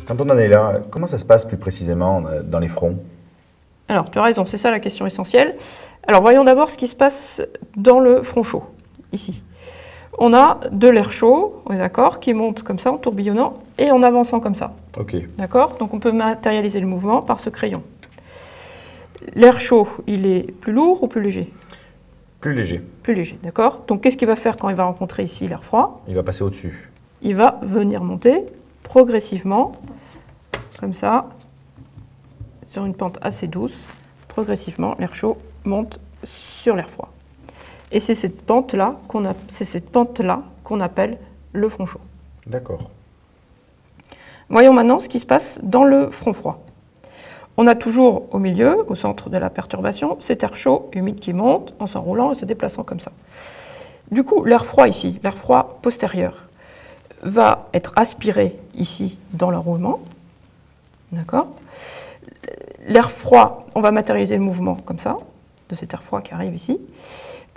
Quand on en est là, comment ça se passe plus précisément dans les fronts? Alors, tu as raison, c'est ça la question essentielle. Alors, voyons d'abord ce qui se passe dans le front chaud, ici. On a de l'air chaud, on est d'accord, qui monte comme ça en tourbillonnant et en avançant comme ça. Ok. D'accord? Donc, on peut matérialiser le mouvement par ce crayon. L'air chaud, il est plus lourd ou plus léger? Plus léger. Plus léger, d'accord? Donc, qu'est-ce qu'il va faire quand il va rencontrer ici l'air froid? Il va passer au-dessus. Il va venir monter progressivement, comme ça, sur une pente assez douce. Progressivement, l'air chaud monte sur l'air froid. Et c'est cette pente-là qu'on appelle le front chaud. D'accord. Voyons maintenant ce qui se passe dans le front froid. On a toujours au milieu, au centre de la perturbation, cet air chaud humide qui monte en s'enroulant et se déplaçant comme ça. Du coup, l'air froid ici, l'air froid postérieur, va être aspiré ici dans l'enroulement. D'accord? L'air froid, on va matérialiser le mouvement comme ça, de cet air froid qui arrive ici.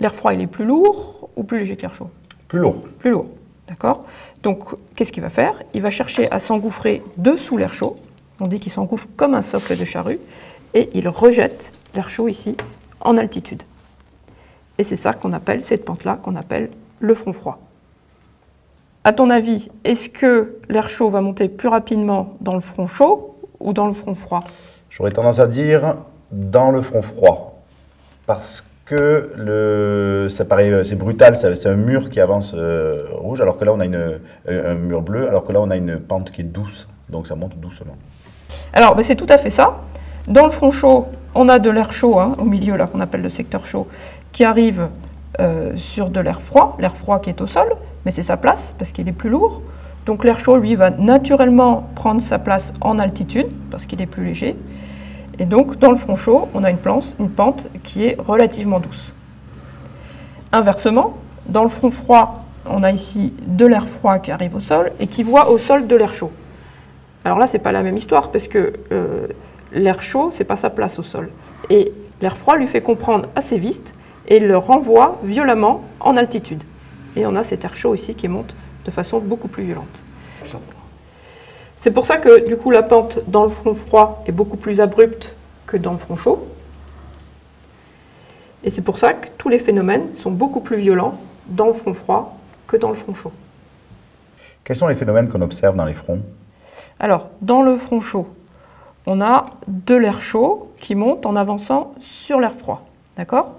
L'air froid, il est plus lourd ou plus léger que l'air chaud? Plus lourd. Plus lourd, d'accord? Donc, qu'est-ce qu'il va faire? Il va chercher à s'engouffrer dessous l'air chaud. On dit qu'il s'engouffre comme un socle de charrue. Et il rejette l'air chaud ici, en altitude. Et c'est ça qu'on appelle, cette pente-là, qu'on appelle le front froid. À ton avis, est-ce que l'air chaud va monter plus rapidement dans le front chaud ou dans le front froid? J'aurais tendance à dire dans le front froid. Parce que ça paraît, c'est brutal, c'est un mur qui avance rouge, alors que là on a un mur bleu, alors que là on a une pente qui est douce, donc ça monte doucement. Alors, c'est tout à fait ça. Dans le front chaud, on a de l'air chaud, au milieu, là, qu'on appelle le secteur chaud, qui arrive sur de l'air froid qui est au sol, mais c'est sa place, parce qu'il est plus lourd. Donc l'air chaud, lui, va naturellement prendre sa place en altitude, parce qu'il est plus léger. Et donc, dans le front chaud, on a une pente qui est relativement douce. Inversement, dans le front froid, on a ici de l'air froid qui arrive au sol et qui voit au sol de l'air chaud. Alors là, ce n'est pas la même histoire, parce que l'air chaud, ce n'est pas sa place au sol. Et l'air froid lui fait comprendre assez vite et le renvoie violemment en altitude. Et on a cet air chaud ici qui monte de façon beaucoup plus violente. C'est pour ça que, du coup, la pente dans le front froid est beaucoup plus abrupte que dans le front chaud. Et c'est pour ça que tous les phénomènes sont beaucoup plus violents dans le front froid que dans le front chaud. Quels sont les phénomènes qu'on observe dans les fronts? Alors, dans le front chaud, on a de l'air chaud qui monte en avançant sur l'air froid. D'accord?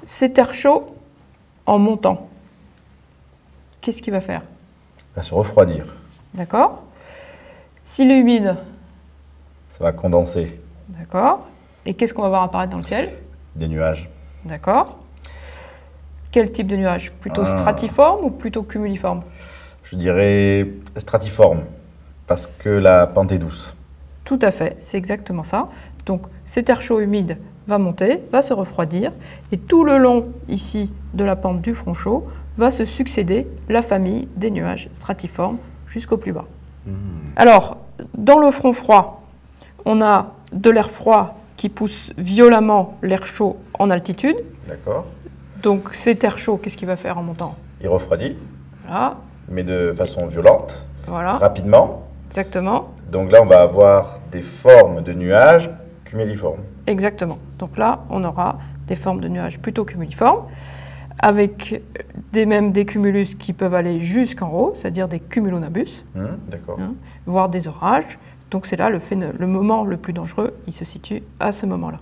Cet air chaud, en montant, qu'est-ce qu'il va faire? Il va se refroidir. D'accord? S'il est humide, ça va condenser. D'accord? Et qu'est-ce qu'on va voir apparaître dans le ciel? Des nuages. D'accord? Quel type de nuage? Plutôt stratiforme ou plutôt cumuliforme? Je dirais stratiforme, parce que la pente est douce. Tout à fait, c'est exactement ça. Donc cet air chaud humide va monter, va se refroidir, et tout le long ici de la pente du front chaud va se succéder la famille des nuages stratiformes jusqu'au plus bas. Alors, dans le front froid, on a de l'air froid qui pousse violemment l'air chaud en altitude. D'accord. Donc cet air chaud, qu'est-ce qu'il va faire en montant? Il refroidit, Voilà. mais de façon violente, Voilà. rapidement. Exactement. Donc là, on va avoir des formes de nuages cumuliformes. Exactement. Donc là, on aura des formes de nuages plutôt cumuliformes, avec des cumulus qui peuvent aller jusqu'en haut, c'est-à-dire des cumulonimbus, D'accord. voire des orages. Donc c'est là le moment le plus dangereux, il se situe à ce moment-là.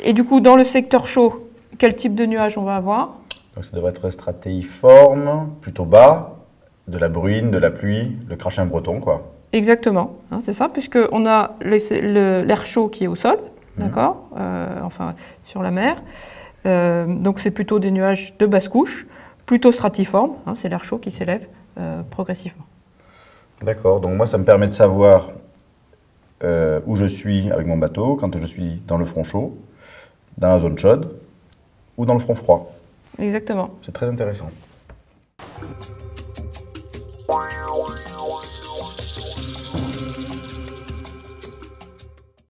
Et du coup, dans le secteur chaud, quel type de nuage on va avoir? Donc ça devrait être stratéiforme, plutôt bas, de la bruine, de la pluie, le crachin breton, quoi. Exactement, c'est ça, puisqu'on a l'air chaud qui est au sol, d'accord, enfin sur la mer. Donc c'est plutôt des nuages de basse couche, plutôt stratiformes, c'est l'air chaud qui s'élève progressivement. D'accord, donc moi ça me permet de savoir où je suis avec mon bateau, quand je suis dans le front chaud, dans la zone chaude ou dans le front froid. Exactement. C'est très intéressant.